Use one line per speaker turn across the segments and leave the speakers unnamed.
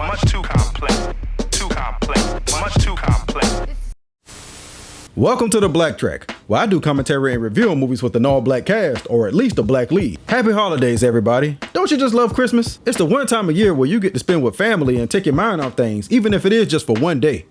much too complex. Too complex. Much too complex.
Welcome to the BlackTrack, where I do commentary and review on movies with an all-black cast, or at least a black lead. Happy holidays, everybody. Don't you just love Christmas? It's the one time of year where you get to spend with family and take your mind off things, even if it is just for one day.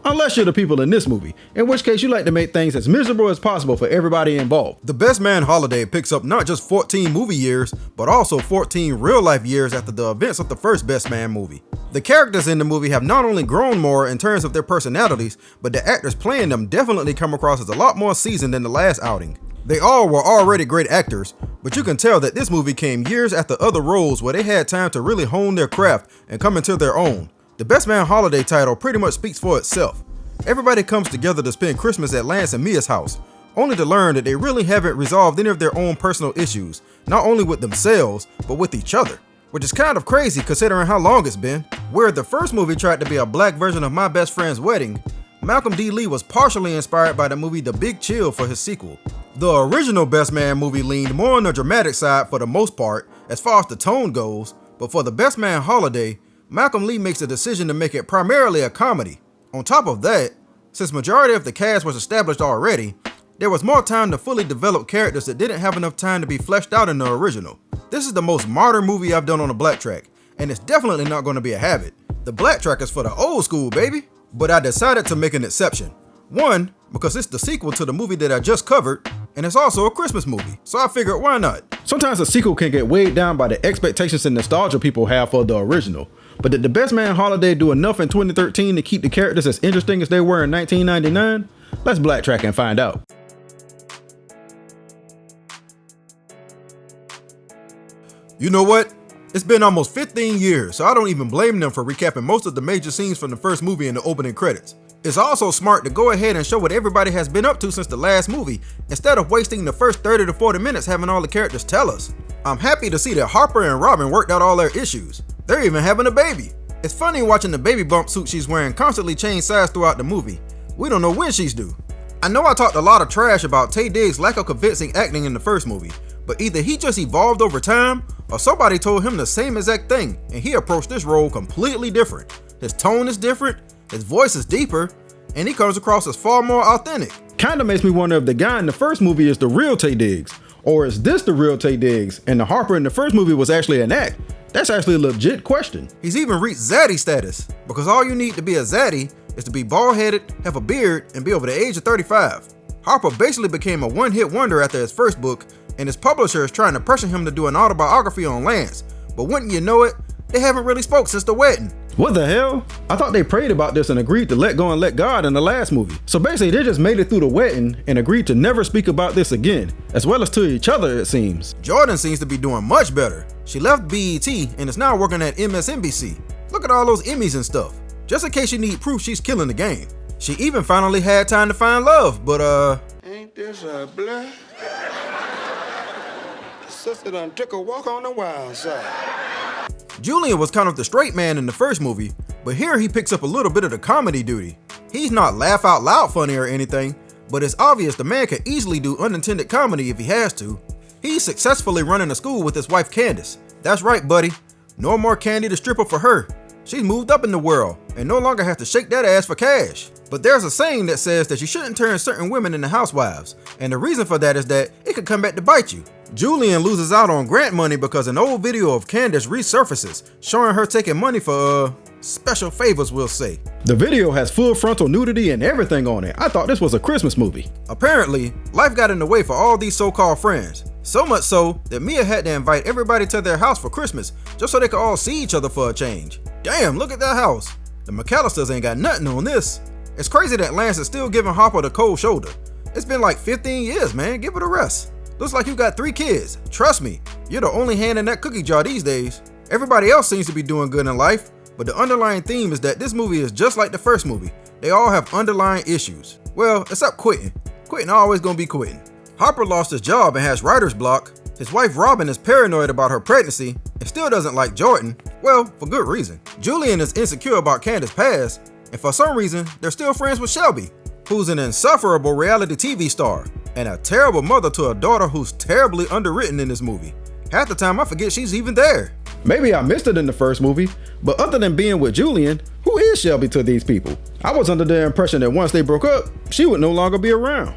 Unless you're the people in this movie, in which case you like to make things as miserable as possible for everybody involved. The Best Man holiday picks up not just 14 movie years, but also 14 real-life years after the events of the first Best Man movie. The characters in the movie have not only grown more in terms of their personalities, but the actors playing them definitely come across as a lot more seasoned than the last outing. They all were already great actors, but you can tell that this movie came years after other roles where they had time to really hone their craft and come into their own. The Best Man holiday title pretty much speaks for itself. Everybody comes together to spend Christmas at Lance and Mia's house, only to learn that they really haven't resolved any of their own personal issues, not only with themselves, but with each other. Which is kind of crazy considering how long it's been. Where the first movie tried to be a black version of My Best Friend's Wedding, Malcolm D. Lee was partially inspired by the movie The Big Chill for his sequel. The original Best Man movie leaned more on the dramatic side for the most part, as far as the tone goes, but for the Best Man holiday, Malcolm Lee makes a decision to make it primarily a comedy. On top of that, since majority of the cast was established already, there was more time to fully develop characters that didn't have enough time to be fleshed out in the original. This is the most modern movie I've done on the BlackTrack, and it's definitely not going to be a habit. The BlackTrack is for the old school, baby! But I decided to make an exception. One, because it's the sequel to the movie that I just covered, and it's also a Christmas movie, so I figured why not? Sometimes a sequel can get weighed down by the expectations and nostalgia people have for the original. But did the Best Man holiday do enough in 2013 to keep the characters as interesting as they were in 1999? Let's BlackTrack and find out. You know what? It's been almost 15 years, so I don't even blame them for recapping most of the major scenes from the first movie in the opening credits. It's also smart to go ahead and show what everybody has been up to since the last movie, instead of wasting the first 30 to 40 minutes having all the characters tell us. I'm happy to see that Harper and Robin worked out all their issues. They're even having a baby. It's funny watching the baby bump suit she's wearing constantly change size throughout the movie. We don't know when she's due. I know I talked a lot of trash about Taye Diggs' lack of convincing acting in the first movie, but either he just evolved over time, or somebody told him the same exact thing, and he approached this role completely different. His tone is different, his voice is deeper, and he comes across as far more authentic. Kinda makes me wonder if the guy in the first movie is the real Taye Diggs, or is this the real Taye Diggs, and the Harper in the first movie was actually an act? That's actually a legit question. He's even reached zaddy status, because all you need to be a zaddy is to be bald-headed, have a beard, and be over the age of 35. Harper basically became a one-hit wonder after his first book, and his publisher is trying to pressure him to do an autobiography on Lance, but wouldn't you know it, they haven't really spoke since the wedding. What the hell? I thought they prayed about this and agreed to let go and let God in the last movie. So basically they just made it through the wedding and agreed to never speak about this again, as well as to each other it seems. Jordan seems to be doing much better. She left BET and is now working at MSNBC. Look at all those Emmys and stuff. Just in case you need proof she's killing the game. She even finally had time to find love, but
ain't this a blur? Sister done took a walk on the wild side.
Julian was kind of the straight man in the first movie, but here he picks up a little bit of the comedy duty. He's not laugh out loud funny or anything, but it's obvious the man could easily do unintended comedy if he has to. He's successfully running a school with his wife Candace. That's right, buddy. No more Candy the stripper for her. She's moved up in the world and no longer has to shake that ass for cash. But there's a saying that says that you shouldn't turn certain women into housewives, and the reason for that is that it could come back to bite you. Julian loses out on grant money because an old video of Candace resurfaces, showing her taking money for, special favors we'll say. The video has full frontal nudity and everything on it. I thought this was a Christmas movie. Apparently, life got in the way for all these so-called friends. So much so that Mia had to invite everybody to their house for Christmas just so they could all see each other for a change. Damn, look at that house. The McAllisters ain't got nothing on this. It's crazy that Lance is still giving Harper the cold shoulder. It's been like 15 years, man. Give it a rest. Looks like you got 3 kids. Trust me, you're the only hand in that cookie jar these days. Everybody else seems to be doing good in life, but the underlying theme is that this movie is just like the first movie. They all have underlying issues. Well, except Quentin. Quentin always gonna be Quentin. Harper lost his job and has writer's block. His wife Robin is paranoid about her pregnancy and still doesn't like Jordan. Well, for good reason. Julian is insecure about Candace's past, and for some reason, they're still friends with Shelby, who's an insufferable reality TV star, and a terrible mother to a daughter who's terribly underwritten in this movie. Half the time I forget she's even there. Maybe I missed it in the first movie, but other than being with Julian, who is Shelby to these people? I was under the impression that once they broke up, she would no longer be around.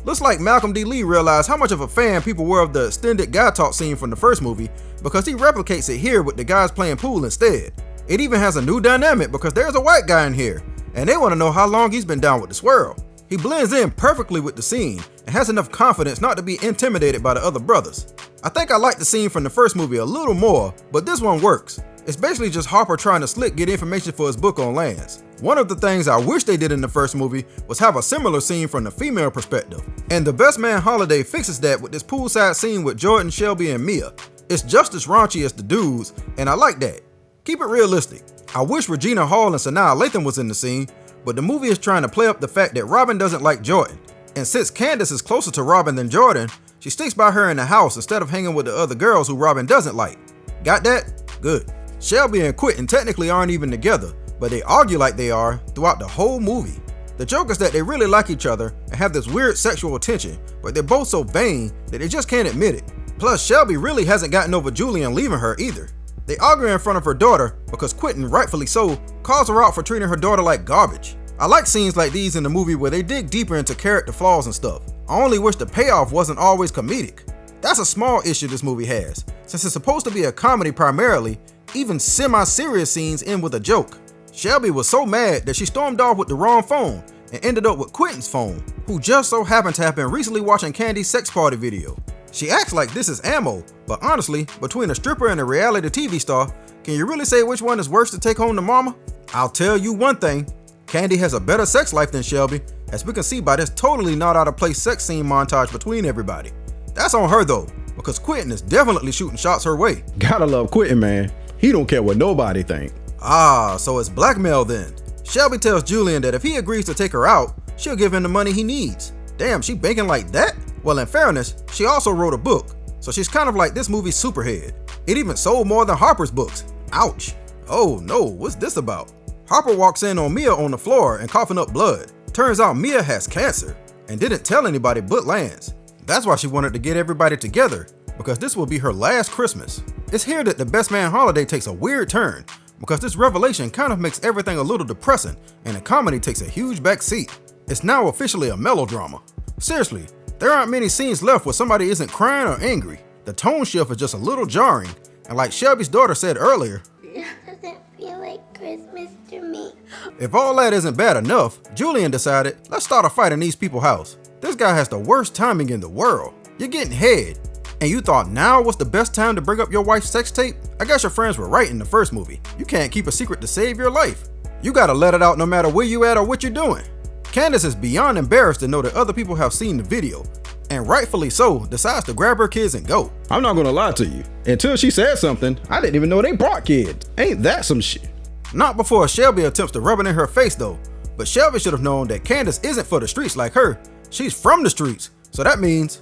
Looks like Malcolm D. Lee realized how much of a fan people were of the extended guy talk scene from the first movie because he replicates it here with the guys playing pool instead. It even has a new dynamic because there's a white guy in here, and they want to know how long he's been down with the swirl. He blends in perfectly with the scene and has enough confidence not to be intimidated by the other brothers. I think I like the scene from the first movie a little more, but this one works. It's basically just Harper trying to slick get information for his book on Lance. One of the things I wish they did in the first movie was have a similar scene from the female perspective. And the Best Man Holiday fixes that with this poolside scene with Jordan, Shelby, and Mia. It's just as raunchy as the dudes, and I like that. Keep it realistic. I wish Regina Hall and Sanaa Lathan was in the scene, but the movie is trying to play up the fact that Robin doesn't like Jordan. And since Candace is closer to Robin than Jordan, she sticks by her in the house instead of hanging with the other girls who Robin doesn't like. Got that? Good. Shelby and Quentin technically aren't even together, but they argue like they are throughout the whole movie. The joke is that they really like each other and have this weird sexual tension, but they're both so vain that they just can't admit it. Plus, Shelby really hasn't gotten over Julian leaving her either. They argue in front of her daughter because Quentin, rightfully so, calls her out for treating her daughter like garbage. I like scenes like these in the movie where they dig deeper into character flaws and stuff. I only wish the payoff wasn't always comedic. That's a small issue this movie has. Since it's supposed to be a comedy primarily, even semi-serious scenes end with a joke. Shelby was so mad that she stormed off with the wrong phone and ended up with Quentin's phone, who just so happened to have been recently watching Candy's sex party video. She acts like this is ammo, but honestly, between a stripper and a reality TV star, can you really say which one is worse to take home to mama? I'll tell you one thing, Candy has a better sex life than Shelby, as we can see by this totally not out of place sex scene montage between everybody. That's on her though, because Quentin is definitely shooting shots her way. Gotta love Quentin, man. He don't care what nobody think.
Ah, so it's blackmail then. Shelby tells Julian that if he agrees to take her out, she'll give him the money he needs. Damn, she banking like that? Well, in fairness, she also wrote a book, so she's kind of like this movie's superhead. It even sold more than Harper's books. Ouch. Oh no, what's this about? Harper walks in on Mia on the floor and coughing up blood. Turns out Mia has cancer and didn't tell anybody but Lance. That's why she wanted to get everybody together, because this will be her last Christmas. It's here that the Best Man Holiday takes a weird turn, because this revelation kind of makes everything a little depressing and the comedy takes a huge back seat. It's now officially a melodrama. Seriously, there aren't many scenes left where somebody isn't crying or angry. The tone shift is just a little jarring, and like Shelby's daughter said earlier,
it doesn't feel like Christmas to me.
If all that isn't bad enough, Julian decided, let's start a fight in these people's house. This guy has the worst timing in the world. You're getting head, and you thought now was the best time to bring up your wife's sex tape? I guess your friends were right in the first movie. You can't keep a secret to save your life. You gotta let it out no matter where you at or what you're doing. Candace is beyond embarrassed to know that other people have seen the video, and rightfully so, decides to grab her kids and go.
I'm not gonna lie to you. Until she said something, I didn't even know they brought kids. Ain't that some shit?
Not before Shelby attempts to rub it in her face though, but Shelby should have known that Candace isn't for the streets like her. She's from the streets, so that means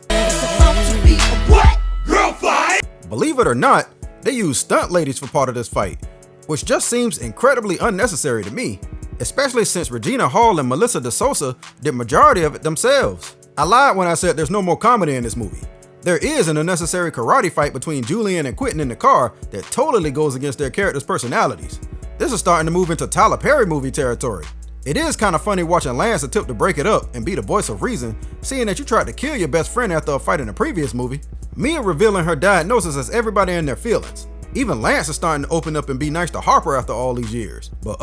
What? Girl fight?
believe it or not, they use stunt ladies for part of this fight, which just seems incredibly unnecessary to me, especially since Regina Hall and Melissa DeSosa did majority of it themselves. I lied when I said there's no more comedy in this movie. There is an unnecessary karate fight between Julian and Quentin in the car that totally goes against their characters' personalities. This is starting to move into Tyler Perry movie territory. It is kind of funny watching Lance attempt to break it up and be the voice of reason, seeing that you tried to kill your best friend after a fight in the previous movie. Mia revealing her diagnosis has everybody in their feelings. Even Lance is starting to open up and be nice to Harper after all these years. But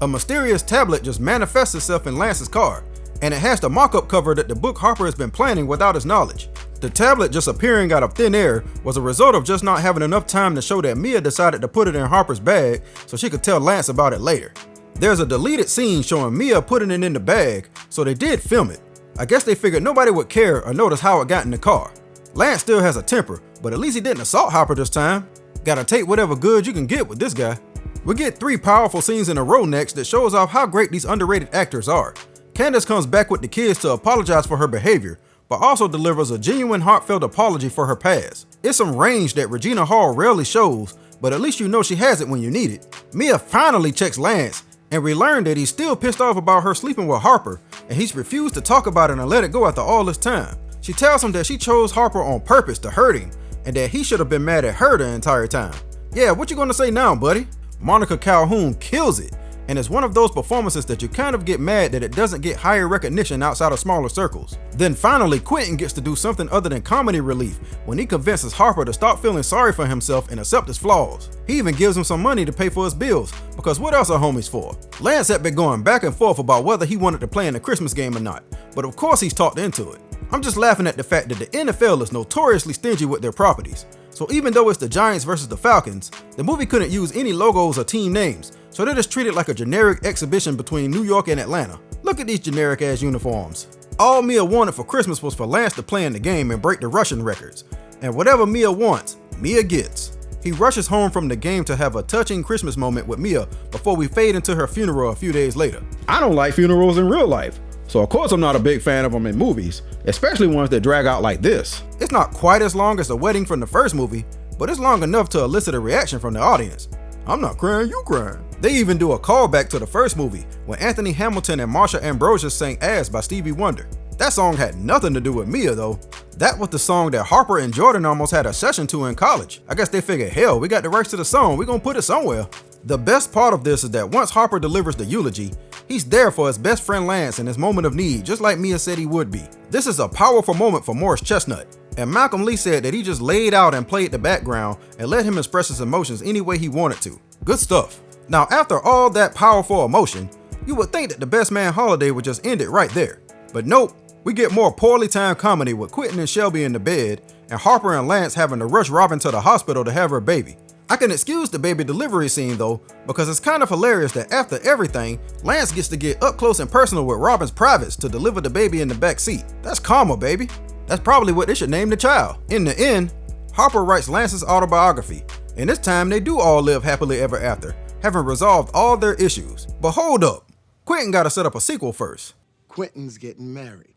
a mysterious tablet just manifests itself in Lance's car, and it has the mock-up cover that the book Harper has been planning without his knowledge. The tablet just appearing out of thin air was a result of just not having enough time to show that Mia decided to put it in Harper's bag so she could tell Lance about it later. There's a deleted scene showing Mia putting it in the bag, so they did film it. I guess they figured nobody would care or notice how it got in the car. Lance still has a temper, but at least he didn't assault Harper this time. Gotta take whatever good you can get with this guy. We get 3 powerful scenes in a row next that shows off how great these underrated actors are. Candace comes back with the kids to apologize for her behavior, but also delivers a genuine heartfelt apology for her past. It's some range that Regina Hall rarely shows, but at least you know she has it when you need it. Mia finally checks Lance, and we learn that he's still pissed off about her sleeping with Harper, and he's refused to talk about it and let it go after all this time. She tells him that she chose Harper on purpose to hurt him, and that he should have been mad at her the entire time. Yeah, what you gonna say now, buddy? Monica Calhoun kills it, and it's one of those performances that you kind of get mad that it doesn't get higher recognition outside of smaller circles. Then finally, Quentin gets to do something other than comedy relief when he convinces Harper to stop feeling sorry for himself and accept his flaws. He even gives him some money to pay for his bills, because what else are homies for? Lance had been going back and forth about whether he wanted to play in the Christmas game or not, but of course he's talked into it. I'm just laughing at the fact that the NFL is notoriously stingy with their properties. So even though it's the Giants versus the Falcons, the movie couldn't use any logos or team names, so they just treat it like a generic exhibition between New York and Atlanta. Look at these generic ass uniforms. All Mia wanted for Christmas was for Lance to play in the game and break the rushing records. And whatever Mia wants, Mia gets. He rushes home from the game to have a touching Christmas moment with Mia before we fade into her funeral a few days later.
I don't like funerals in real life, so of course I'm not a big fan of them in movies, especially ones that drag out like this.
It's not quite as long as the wedding from the first movie, but it's long enough to elicit a reaction from the audience. I'm not crying, you crying. They even do a callback to the first movie when Anthony Hamilton and Marsha Ambrosius sang Ass by Stevie Wonder. That song had nothing to do with Mia though. That was the song that Harper and Jordan almost had a session to in college. I guess they figured, hell, we got the rights to the song, we gonna put it somewhere. The best part of this is that once Harper delivers the eulogy, he's there for his best friend Lance in his moment of need, just like Mia said he would be. This is a powerful moment for Morris Chestnut, and Malcolm Lee said that he just laid out and played the background and let him express his emotions any way he wanted to. Good stuff. Now, after all that powerful emotion, you would think that the Best Man holiday would just end it right there. But nope, we get more poorly timed comedy with Quentin and Shelby in the bed, and Harper and Lance having to rush Robin to the hospital to have her baby. I can excuse the baby delivery scene though, because it's kind of hilarious that after everything, Lance gets to get up close and personal with Robin's privates to deliver the baby in the back seat. That's karma, baby. That's probably what they should name the child. In the end, Harper writes Lance's autobiography, and this time they do all live happily ever after, having resolved all their issues. But hold up, Quentin gotta set up a sequel first.
Quentin's getting married.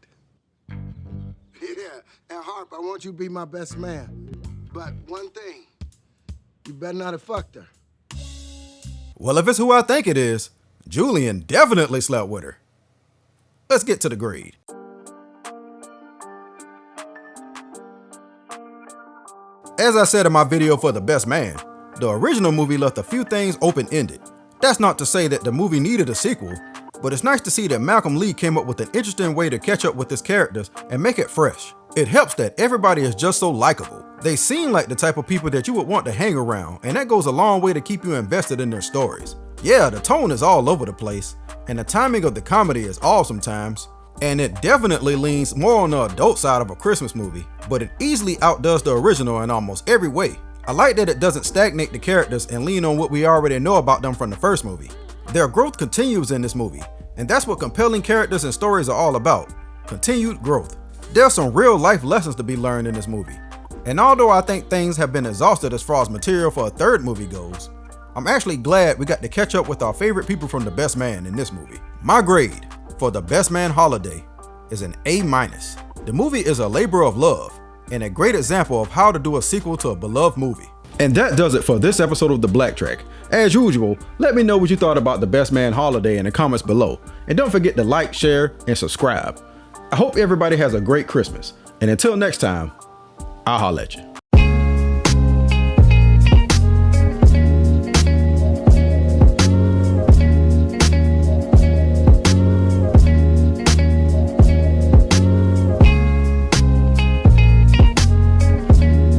Yeah, and Harp, I want you to be my best man. But one thing, you better not have fucked her.
Well, if it's who I think it is, Julian definitely slept with her. Let's get to the grade. As I said in my video for The Best Man, the original movie left a few things open-ended. That's not to say that the movie needed a sequel, but it's nice to see that Malcolm Lee came up with an interesting way to catch up with his characters and make it fresh. It helps that everybody is just so likable. They seem like the type of people that you would want to hang around, and that goes a long way to keep you invested in their stories. Yeah, the tone is all over the place, and the timing of the comedy is off sometimes, and it definitely leans more on the adult side of a Christmas movie, but it easily outdoes the original in almost every way. I like that it doesn't stagnate the characters and lean on what we already know about them from the first movie. Their growth continues in this movie, and that's what compelling characters and stories are all about. Continued growth. There's some real life lessons to be learned in this movie. And although I think things have been exhausted as far as material for a third movie goes, I'm actually glad we got to catch up with our favorite people from The Best Man in this movie. My grade for The Best Man Holiday is an A-. The movie is a labor of love and a great example of how to do a sequel to a beloved movie.
And that does it for this episode of The BlackTrack. As usual, let me know what you thought about The Best Man Holiday in the comments below. And don't forget to like, share, and subscribe. I hope everybody has a great Christmas. And until next time, I'll holla at you.